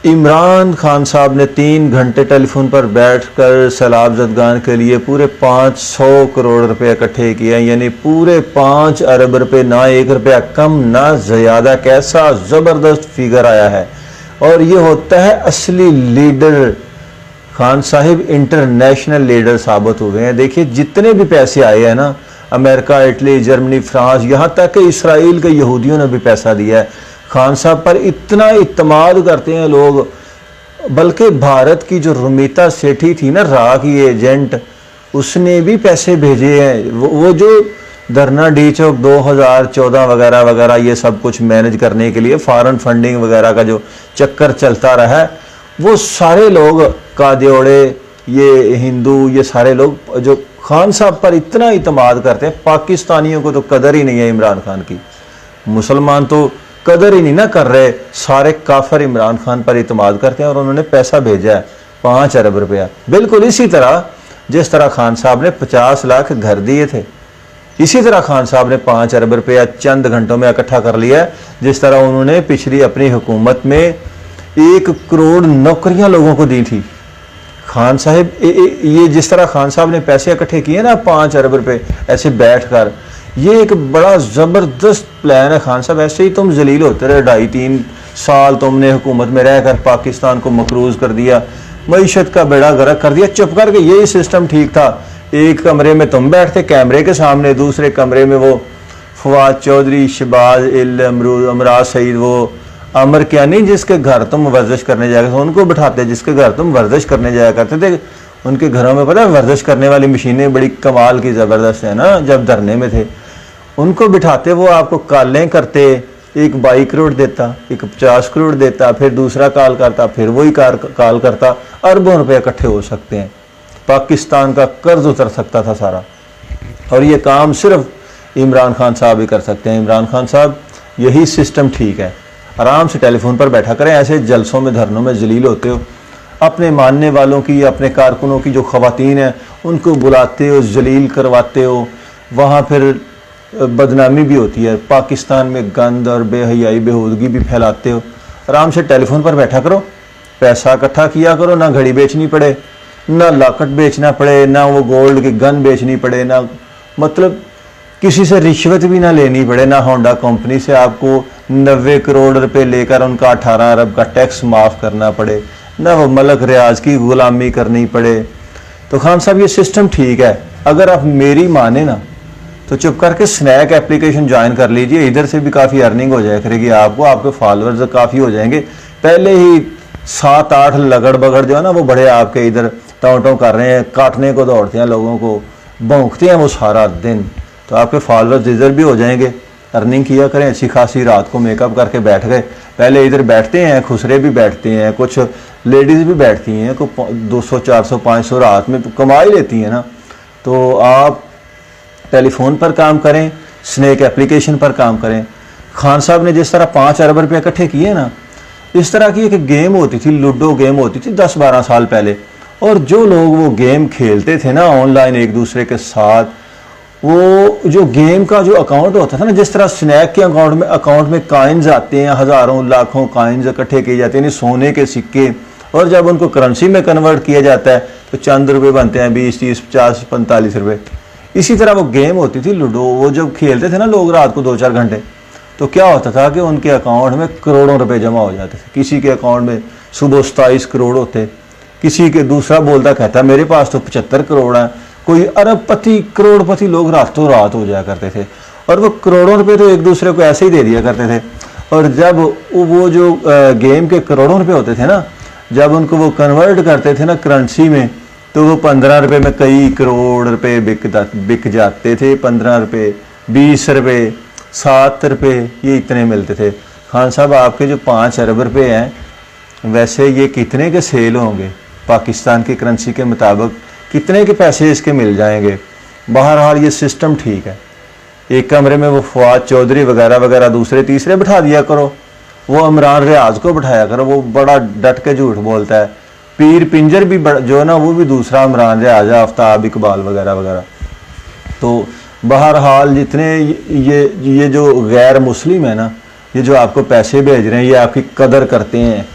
इमरान खान साहब ने 3 घंटे टेलीफोन पर बैठकर सैलाब ज़दगान के लिए पूरे 500 करोड़ रुपए इकट्ठे किए, यानी पूरे 5 अरब रुपए, ना 1 रुपया कम ना ज़्यादा। कैसा ज़बरदस्त फिगर आया है। और ये होता है असली leader. Khan Sahib international leader साबित हुए हैं। देखिए जितने भी पैसे आए हैं ना, अमेरिका, इटली, जर्मनी, फ्रांस, यहाँ तक कि इसराइल के यहूदियों ने भी पैसा दिया है। खान साहब पर इतना इत्तमाद करते हैं लोग। बल्कि भारत की जो रुमिता सेठी थी ना, रा की एजेंट, उसने भी पैसे भेजे हैं। वो जो धरना डी चौक 2014 वगैरह वगैरह ये सब कुछ मैनेज करने के लिए फॉरेन फंडिंग वगैरह का जो चक्कर चलता रहा है, वो सारे लोग कादियोड़े, ये हिंदू, ये सारे लोग जो खान साहब पर इतना इत्तमाद करते हैं। पाकिस्तानियों को तो कदर ही नहीं है इमरान खान की। मुसलमान तो कदर ही नहीं ना कर रहे, सारे काफिर इमरान खान पर इत्माद करते हैं। और उन्होंने पैसा भेजा है 5 अरब रुपया। बिल्कुल इसी तरह जिस तरह खान साहब ने 50 लाख घर दिए थे, इसी तरह खान साहब ने 5 अरब रुपया चंद घंटों में इकट्ठा कर लिया। जिस तरह उन्होंने पिछली अपनी हुकूमत में 1 करोड़ नौकरियां लोगों को दी थी। खान साहब ये जिस तरह खान साहब ने पैसे इकट्ठे किए ना 5 अरब रुपए ऐसे बैठकर, ये एक बड़ा ज़बरदस्त प्लान है खान साहब। ऐसे ही तुम जलील होते रहे, 2.5-3 साल तुमने हुकूमत में रहकर पाकिस्तान को मकरूज कर दिया, मईशत का बेड़ा गर्क कर दिया चुप करके। यही सिस्टम ठीक था। एक कमरे में तुम बैठते कैमरे के सामने, दूसरे कमरे में वो फवाद चौधरी, शहबाज अमराज सईद, वो अमर कियानी जिसके घर तुम वर्जिश करने जाया करते, उनको बिठाते। जिसके घर तुम वर्जिश करने जाया करते थे, उनके घरों में पता है वर्जिश करने वाली मशीनें बड़ी कमाल की ज़बरदस्त है ना, जब धरने में थे उनको बिठाते। वो आपको कॉलें करते, एक 22 करोड़ देता, एक 50 करोड़ देता, फिर दूसरा कॉल करता, फिर वही कॉल करता। अरबों रुपए इकट्ठे हो सकते हैं, पाकिस्तान का कर्ज उतर सकता था सारा। और ये काम सिर्फ इमरान खान साहब ही कर सकते हैं। इमरान खान साहब, यही सिस्टम ठीक है। आराम से टेलीफोन पर बैठा करें, ऐसे जलसों में धरनों में जलील होते हो, अपने मानने वालों की, अपने कारकुनों की जो ख़वातीन हैं उनको बुलाते हो, जलील करवाते हो। वहाँ फिर बदनामी भी होती है, पाकिस्तान में गंद और बेहयाई बेहूदगी भी फैलाते हो। आराम से टेलीफोन पर बैठा करो, पैसा इकट्ठा किया करो, ना घड़ी बेचनी पड़े, ना लॉकेट बेचना पड़े, ना वो गोल्ड की गन बेचनी पड़े, ना मतलब किसी से रिश्वत भी ना लेनी पड़े, ना होंडा कंपनी से आपको 90 करोड़ रुपए लेकर उनका 18 अरब का टैक्स माफ़ करना पड़े, ना वो मलक रियाज की गुलामी करनी पड़े। तो खान साहब ये सिस्टम ठीक है। अगर आप मेरी माने ना तो चुप करके स्नैक एप्लीकेशन ज्वाइन कर लीजिए, इधर से भी काफ़ी अर्निंग हो जाया करेगी आपको, आपके फॉलोअर्स काफ़ी हो जाएंगे। पहले ही 7-8 लगड़ बगड़ जो है ना वो बड़े आपके इधर टाँव कर रहे हैं, काटने को दौड़ते हैं, लोगों को भौंकते हैं वो सारा दिन। तो आपके फॉलोअर्स इधर भी हो जाएंगे, अर्निंग किया करें अच्छी खासी। रात को मेकअप करके बैठ गए, पहले इधर बैठते हैं, खुसरे भी बैठते हैं, कुछ लेडीज़ भी बैठती हैं, को 200 400 500 रात में कमा ही लेती हैं ना। तो आप टेलीफोन पर काम करें, स्नैक एप्लीकेशन पर काम करें। खान साहब ने जिस तरह 5 अरब रुपये इकट्ठे किए ना, इस तरह की एक गेम होती थी, लूडो गेम होती थी 10-12 साल पहले। और जो लोग वो गेम खेलते थे ना ऑनलाइन एक दूसरे के साथ, वो जो गेम का जो अकाउंट होता था ना, जिस तरह स्नैक के अकाउंट में कॉइन्स आते हैं, हज़ारों लाखों कॉइन्स इकट्ठे किए जाते हैं, सोने के सिक्के, और जब उनको करेंसी में कन्वर्ट किया जाता है तो चंद रुपये बनते हैं, 20, 30, 50, 45 रुपये। इसी तरह वो गेम होती थी लूडो। वो जब खेलते थे ना लोग रात को 2-4 घंटे, तो क्या होता था कि उनके अकाउंट में करोड़ों रुपए जमा हो जाते थे। किसी के अकाउंट में सुबह 27 करोड़ होते, किसी के दूसरा बोलता कहता मेरे पास तो 75 करोड़ है। कोई अरबपति करोड़पति लोग रातों रात हो जाया करते थे, और वो करोड़ों रुपए तो एक दूसरे को ऐसे ही दे दिया करते थे। और जब वो जो गेम के करोड़ों रुपए होते थे ना, जब उनको वो कन्वर्ट करते थे ना करेंसी में, तो वो 15 रुपये में कई करोड़ रुपए बिक जाते थे। 15 रुपये, 20 रुपये, 7 रुपये, ये इतने मिलते थे। खान साहब आपके जो 5 अरब रुपये हैं, वैसे ये कितने के सेल होंगे पाकिस्तान की करेंसी के मुताबिक, कितने के पैसे इसके मिल जाएंगे। बहरहाल ये सिस्टम ठीक है। एक कमरे में वो फवाद चौधरी वगैरह वगैरह दूसरे तीसरे बिठा दिया करो, वो इमरान रियाज को बिठाया करो, वो बड़ा डट के झूठ बोलता है। पीर पिंजर भी जो है ना, वो भी दूसरा इमरान रियाज, आफ्ताब इकबाल वगैरह वगैरह। तो बहरहाल जितने ये जो गैर मुस्लिम है ना, ये जो आपको पैसे भेज रहे हैं, ये आपकी कदर करते हैं।